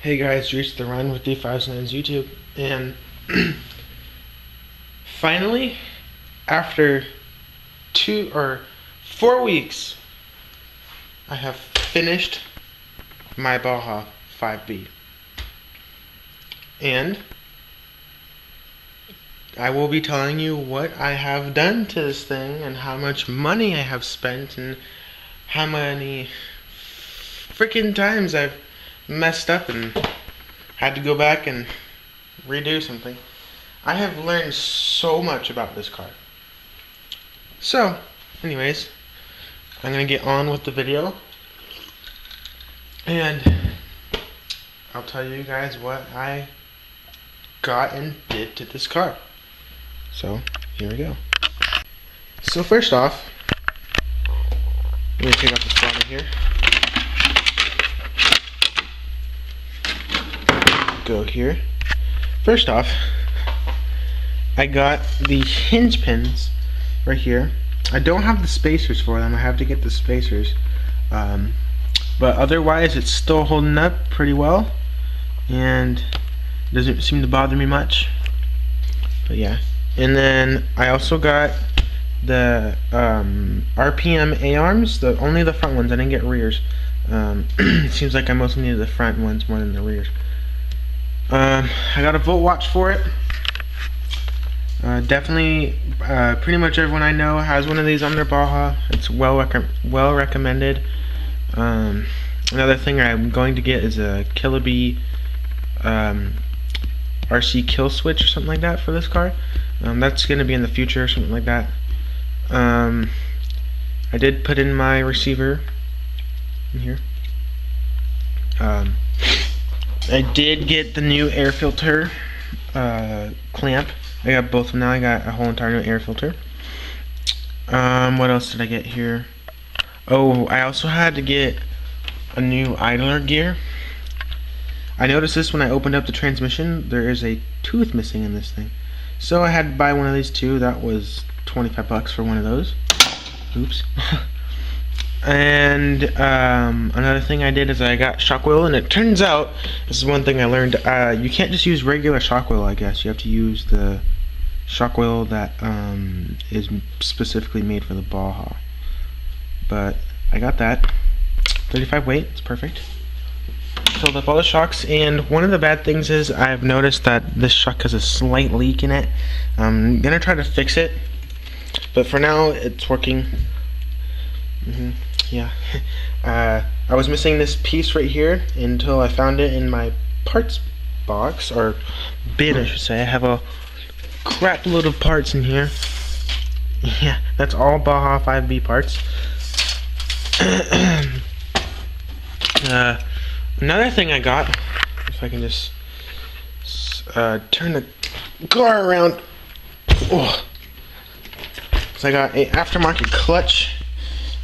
Hey guys, reached the run with D59's YouTube, and finally, after 2 or 4 weeks, I have finished my Baja 5B, and I will be telling you what I have done to this thing and how much money I have spent and how many freaking times I've messed up and had to go back and redo something. I have learned so much about this car. So, anyways, I'm gonna get on with the video and I'll tell you guys what I got and did to this car. So, here we go. So first off, let me take out the spotter here. Go here. First off, I got the hinge pins right here. I don't have the spacers for them. I have to get the spacers. But otherwise, it's still holding up pretty well. And doesn't seem to bother me much. But yeah. And then I also got the RPM A-arms, only the front ones. I didn't get rears. It seems like I mostly needed the front ones more than the rears. I got a volt watch for it. Definitely, pretty much everyone I know has one of these on their Baja. It's well recommended. Another thing I'm going to get is a Kilobee RC kill switch or something like that for this car. That's going to be in the future or something like that. I did put in my receiver in here. I did get the new air filter clamp. I got both of them now. I got a whole entire new air filter. What else did I get here? Oh, I also had to get a new idler gear. I noticed this when I opened up the transmission. There is a tooth missing in this thing. So I had to buy one of these too. That was 25 bucks for one of those. Oops. And another thing I did is I got shock oil, and it turns out, this is one thing I learned, you can't just use regular shock oil, I guess. You have to use the shock oil that is specifically made for the Baja. But I got that. 35 weight, it's perfect. Filled up all the shocks, and one of the bad things is I've noticed that this shock has a slight leak in it. I'm gonna try to fix it, but for now it's working. Yeah. I was missing this piece right here until I found it in my parts box, or bin I should say. I have a crap load of parts in here. Yeah, that's all Baja 5B parts. Another thing I got, if I can just turn the car around. Oh. So I got an aftermarket clutch.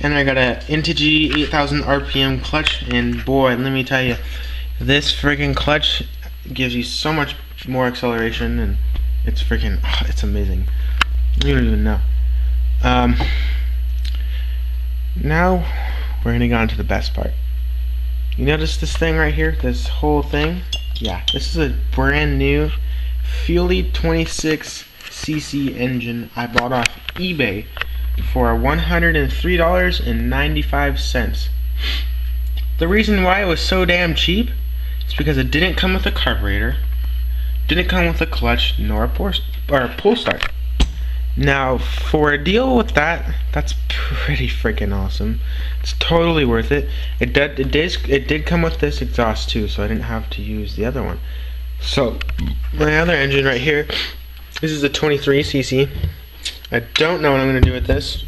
And I got a Integy 8000 RPM clutch, and boy, let me tell you, this friggin' clutch gives you so much more acceleration, and it's freaking, it's amazing. You don't even know. Now we're gonna go on to the best part. You notice this thing right here, this whole thing? Yeah, this is a brand new Fuelie 26cc engine I bought off eBay for $103.95. The reason why it was so damn cheap is because it didn't come with a carburetor, didn't come with a clutch, nor a pull start. Now, for a deal with that, that's pretty freaking awesome. It's totally worth it. It did come with this exhaust too, so I didn't have to use the other one. So, my other engine right here, this is a 23cc. I don't know what I'm going to do with this.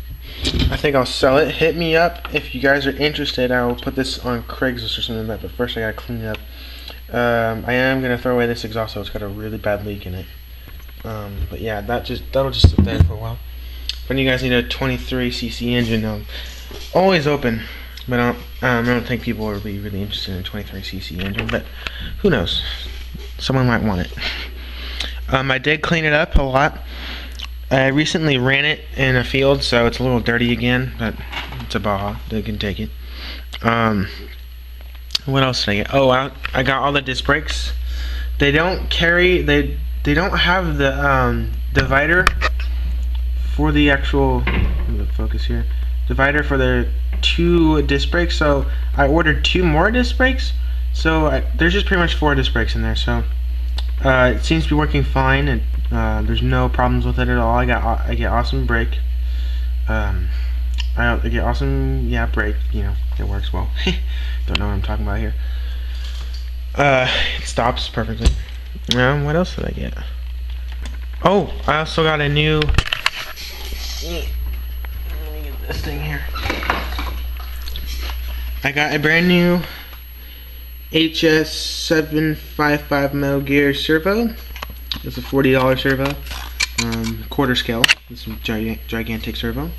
I think I'll sell it. Hit me up if you guys are interested. I will put this on Craigslist or something like that, but first I got to clean it up. I am going to throw away this exhaust, so it's got a really bad leak in it. But yeah, that'll just sit there for a while. When you guys need a 23cc engine, I'm always open. But I don't think people will be really interested in a 23cc engine, but who knows? Someone might want it. I did clean it up a lot. I recently ran it in a field, so it's a little dirty again, but it's a Baja. They can take it. What else did I get? Oh, I got all the disc brakes. They don't carry, they don't have the divider for the actual, focus here, divider for the 2 disc brakes, so I ordered 2 more disc brakes, so there's just pretty much 4 disc brakes in there, so it seems to be working fine, and there's no problems with it at all. I get awesome brake, I get awesome, brake, it works well. Don't know what I'm talking about here. It stops perfectly. What else did I get? Oh, I also got a new, let me get this thing here. I got a brand new HS755 Metal Gear servo. It's a $40 servo, quarter scale. It's a gigantic servo.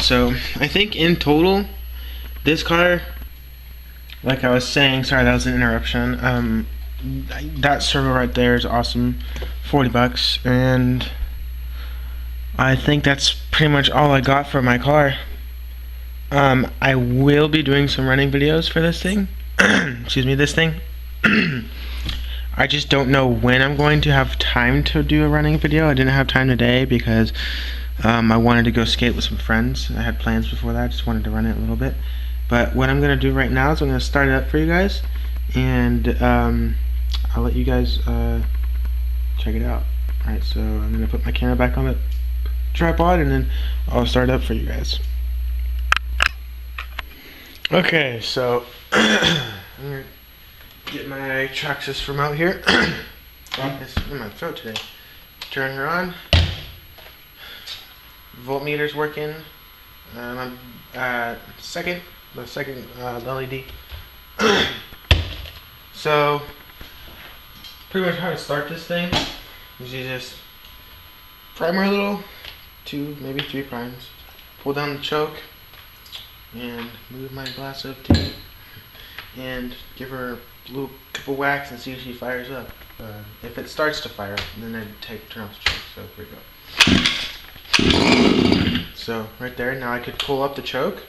So I think in total, this car, like I was saying, sorry that was an interruption. That servo right there is awesome, $40, and I think that's pretty much all I got for my car. I will be doing some running videos for this thing. Excuse me, this thing. I just don't know when I'm going to have time to do a running video. I didn't have time today because I wanted to go skate with some friends. I had plans before that. I just wanted to run it a little bit. But what I'm going to do right now is I'm going to start it up for you guys, and I'll let you guys check it out. Alright, so I'm going to put my camera back on the tripod, and then I'll start it up for you guys. Okay, so I'm going to get my track system out here. It's in my throat today. Turn her on. Voltmeter's working. The second LED. So pretty much how to start this thing is you just primer a little, 2 maybe 3 primes, pull down the choke, and move my glass of tea, and give her a little couple whacks and see if she fires up. If it starts to fire, then I turn off the choke. So here we go. So right there, now I could pull up the choke.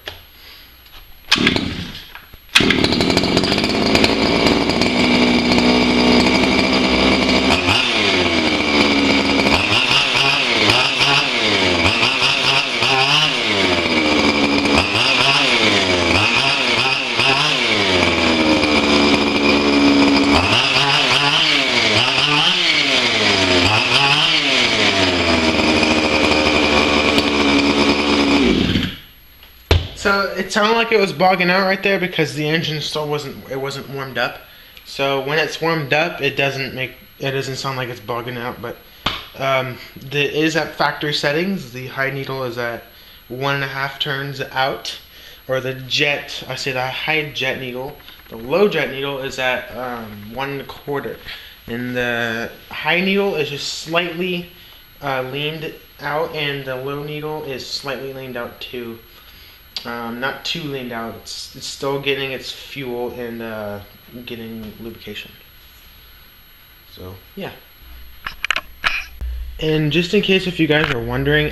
So it sounded like it was bogging out right there because the engine still wasn't warmed up. So when it's warmed up, it doesn't sound like it's bogging out. But it is at factory settings. The high needle is at 1.5 turns out, or the high jet needle. The low jet needle is at 1.25, and the high needle is just slightly leaned out, and the low needle is slightly leaned out too. Not too leaned out. It's still getting its fuel and getting lubrication. So yeah. And just in case if you guys are wondering,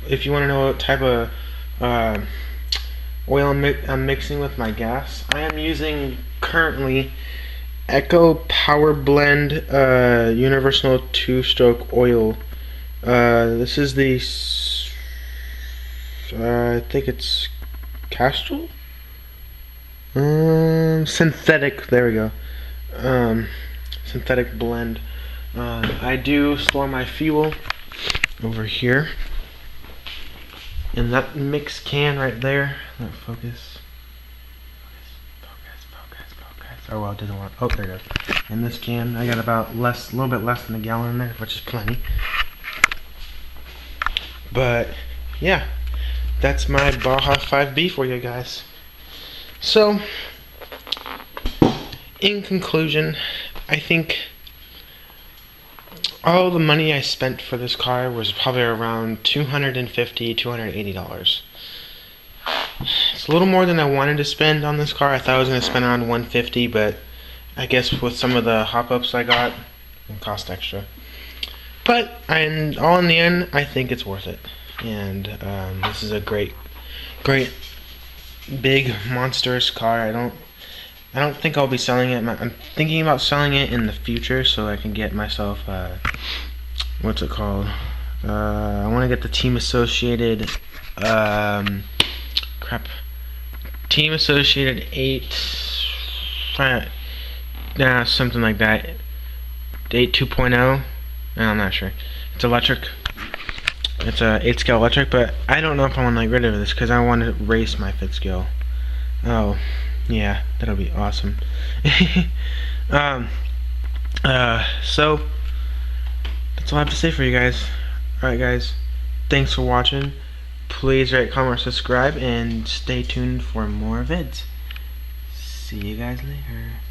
if you want to know what type of oil I'm mixing with my gas, I am using currently Echo Power Blend Universal 2-stroke oil. This is the I think it's Castrol? Synthetic, there we go. Synthetic blend. I do store my fuel over here in that mix can right there. Focus. Oh well, it didn't work. Oh, there it goes. In this can, I got a little bit less than a gallon in there, which is plenty. But yeah. That's my Baja 5B for you guys. So, in conclusion, I think all the money I spent for this car was probably around $250, $280. It's a little more than I wanted to spend on this car. I thought I was going to spend around $150, but I guess with some of the hop-ups I got, it cost extra. But all in the end, I think it's worth it. And this is a great big monstrous car. I don't think I'll be selling it. I'm thinking about selling it in the future so I can get myself, what's it called? I want to get the Team Associated, Team Associated 8, something like that. 8 2.0. I'm not sure. It's electric. It's a 8 scale electric, but I don't know if I want to get rid of this because I want to race my 5th scale. Oh, yeah, that'll be awesome. So that's all I have to say for you guys. Alright guys, thanks for watching. Please rate, comment, or subscribe, and stay tuned for more vids. See you guys later.